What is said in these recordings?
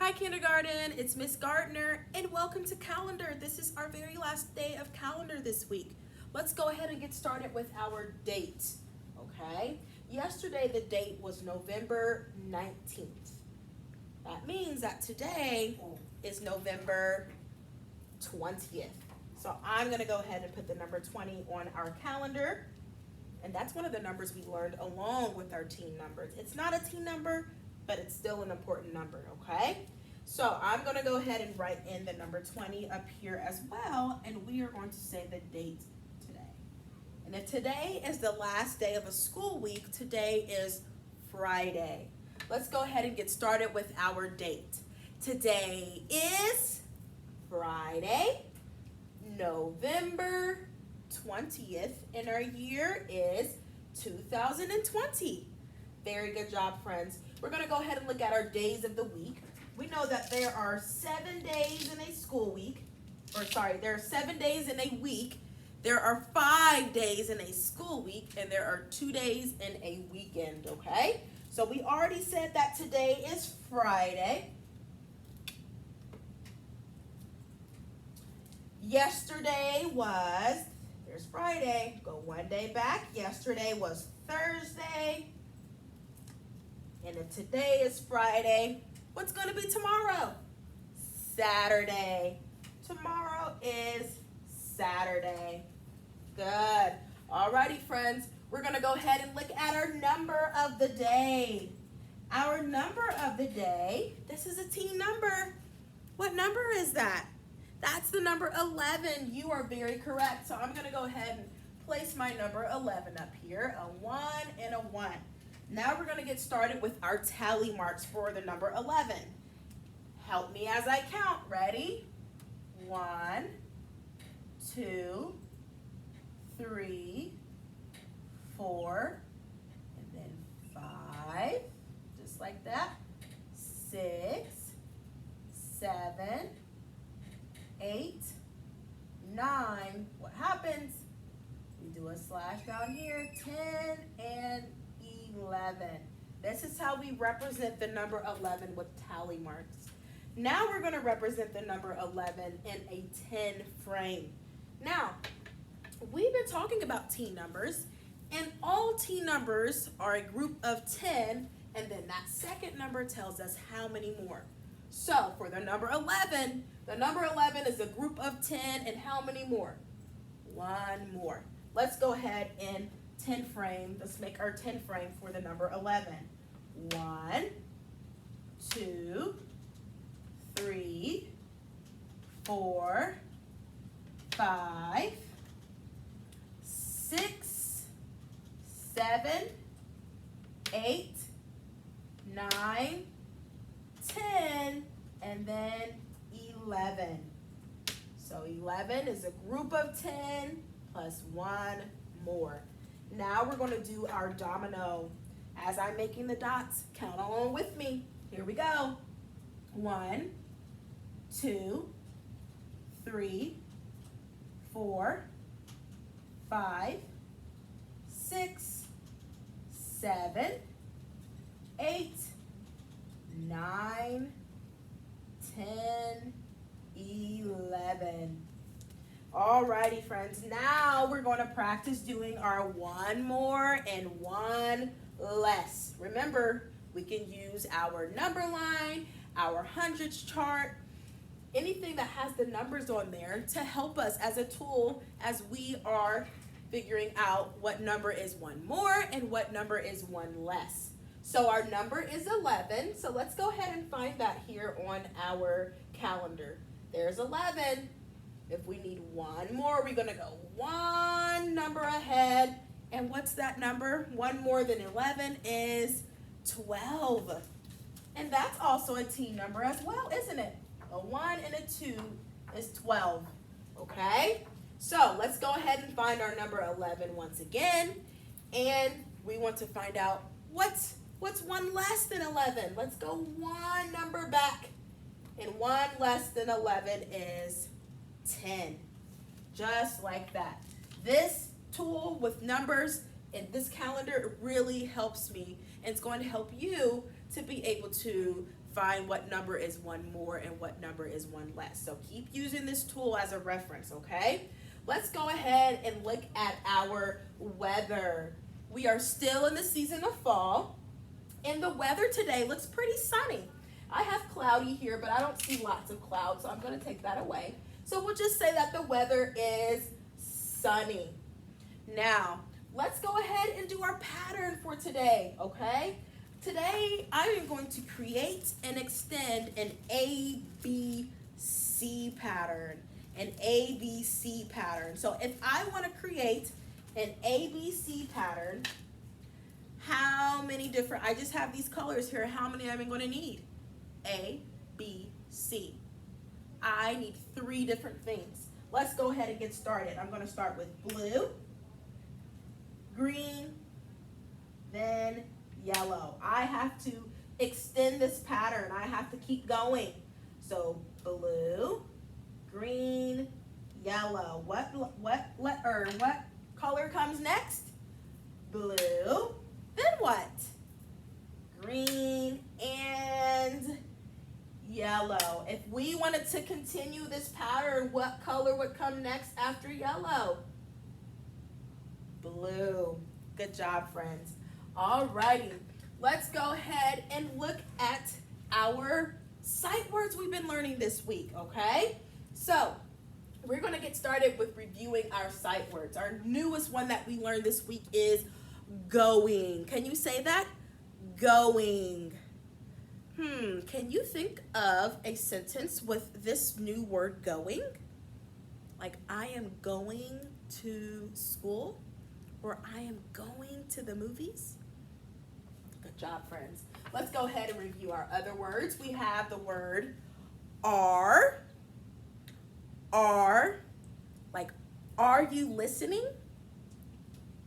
Hi kindergarten, it's Miss Gardner and welcome to calendar. This is our very last day of calendar this week. Let's go ahead and get started with our date, okay? Yesterday the date was November 19th. That means that today is November 20th. So I'm gonna go ahead and put the number 20 on our calendar. And that's one of the numbers we learned along with our teen numbers. It's not a teen number, but it's still an important number, okay? So I'm gonna go ahead and write in the number 20 up here as well, and we are going to say the date today. And if today is the last day of a school week, today is Friday. Let's go ahead and get started with our date. Today is Friday, November 20th, and our year is 2020. Very good job, friends. We're going to go ahead and look at our days of the week. We know that there are 7 days in a school week, there are 7 days in a week. There are 5 days in a school week, and there are 2 days in a weekend, okay? So we already said that today is Friday. Yesterday was, there's Friday, go one day back. Yesterday was Thursday. And if today is Friday, what's going to be tomorrow? Saturday. Tomorrow is Saturday. Good. Alrighty, friends. We're going to go ahead and look at our number of the day. Our number of the day, this is a teen number. What number is that? That's the number 11. You are very correct. So I'm going to go ahead and place my number 11 up here. A 1 and a 1. Now we're going to get started with our tally marks for the number 11. Help me as I count. Ready? 1, 2, 3, 4, and then 5, just like that. 6, 7, 8, 9. What happens? We do a slash down here. 10 and 11. This is how we represent the number 11 with tally marks. Now we're going to represent the number 11 in a 10 frame. Now, we've been talking about teen numbers, and all teen numbers are a group of 10, and then that second number tells us how many more. So for the number 11 is a group of 10, and how many more? 1 more. Let's go ahead and 10 frame. Let's make our 10 frame for the number 11. 1, 2, 3, 4, 5, 6, 7, 8, 9, 10, and then 11. So 11 is a group of 10 plus 1 more. Now we're going to do our domino. As I'm making the dots, count along with me. Here we go. 1, 2, 3, 4, 5, 6, 7, 8, 9, 10, 11. Alrighty, friends, now we're going to practice doing our 1 more and 1 less. Remember, we can use our number line, our hundreds chart, anything that has the numbers on there to help us as a tool as we are figuring out what number is 1 more and what number is 1 less. So our number is 11, so let's go ahead and find that here on our calendar. There's 11. If we need 1 more, we're going to go 1 number ahead. And what's that number? 1 more than 11 is 12. And that's also a teen number as well, isn't it? A 1 and a 2 is 12. Okay? So let's go ahead and find our number 11 once again. And we want to find out what's 1 less than 11. Let's go 1 number back. And 1 less than 11 is 10. Just like that. This tool with numbers and this calendar really helps me, and it's going to help you to be able to find what number is one more and what number is one less. So keep using this tool as a reference, okay? Let's go ahead and look at our weather. We are still in the season of fall, and the weather today looks pretty sunny. I have cloudy here, but I don't see lots of clouds, so I'm going to take that away. So we'll just say that the weather is sunny. Now, let's go ahead and do our pattern for today, okay? Today, I am going to create and extend an ABC pattern. An ABC pattern. So if I want to create an ABC pattern, how many different, I just have these colors here, how many am I going to need? A, B, C. I need 3 different things. Let's go ahead and get started. I'm going to start with blue, green, then yellow. I have to extend this pattern. I have to keep going. So blue, green, yellow. What color comes next? Blue. Then what? Green and yellow. If we wanted to continue this pattern, what color would come next after yellow? Blue. Good job, friends. All righty. Let's go ahead and look at our sight words we've been learning this week, okay? So, we're going to get started with reviewing our sight words. Our newest one that we learned this week is going. Can you say that? Going. Can you think of a sentence with this new word going? Like, I am going to school, or I am going to the movies? Good job, friends. Let's go ahead and review our other words. We have the word are, like, are you listening?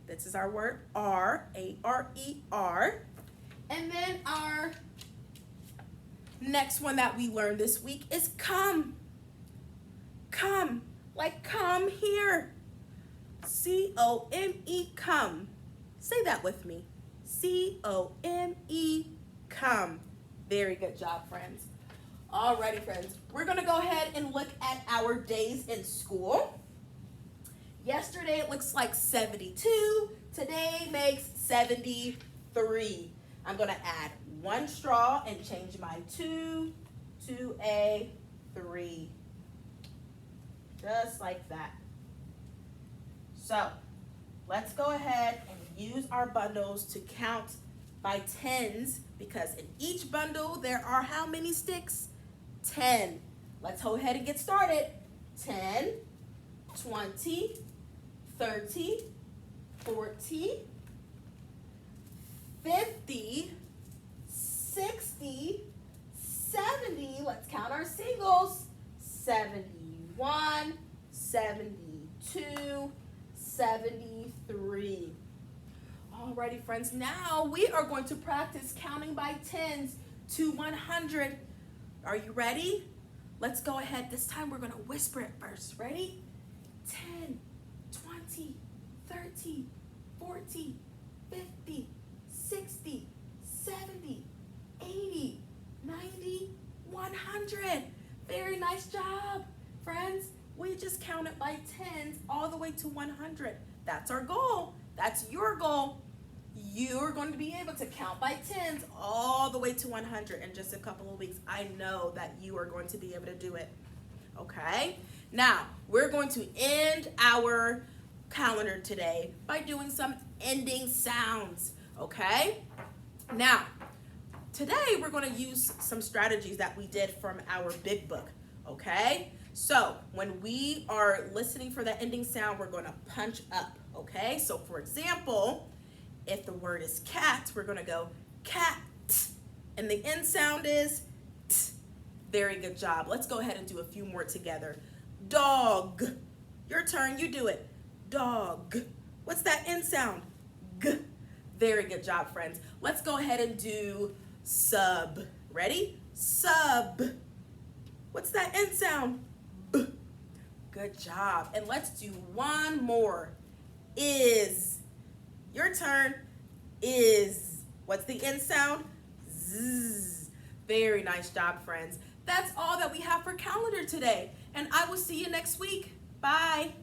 This is our word are, A-R-E-R. And then our next one that we learned this week is come. Come, like come here. C-O-M-E, come. Say that with me. C-O-M-E, come. Very good job, friends. Alrighty, friends. We're going to go ahead and look at our days in school. Yesterday, it looks like 72. Today makes 73. I'm going to add 1 straw and change my 2 to a 3. Just like that. So, let's go ahead and use our bundles to count by tens, because in each bundle there are how many sticks? 10. Let's go ahead and get started. 10, 20, 30, 40, 50, 60, 70. Let's count our singles. 71, 72, 73. Alrighty, friends, now we are going to practice counting by tens to 100. Are you ready? Let's go ahead. This time we're going to whisper it first. Ready? 10, 20, 30, 40, 50, 60, 70, 80, 90, 100. Very nice job, friends. We just counted by tens all the way to 100. That's our goal. That's your goal. You're going to be able to count by tens all the way to 100 in just a couple of weeks. I know that you are going to be able to do it. Okay? Now, we're going to end our calendar today by doing some ending sounds. Okay? Now, today we're going to use some strategies that we did from our big book. Okay? So, when we are listening for that ending sound, we're going to punch up. Okay? So, for example, if the word is cat, we're going to go cat. And the end sound is t. Very good job. Let's go ahead and do a few more together. Dog. Your turn. You do it. Dog. What's that end sound? G. Very good job, friends. Let's go ahead and do sub. Ready? Sub. What's that end sound? B. Good job. And let's do one more. Is. Your turn. Is. What's the end sound? Z. Very nice job, friends. That's all that we have for calendar today, and I will see you next week. Bye.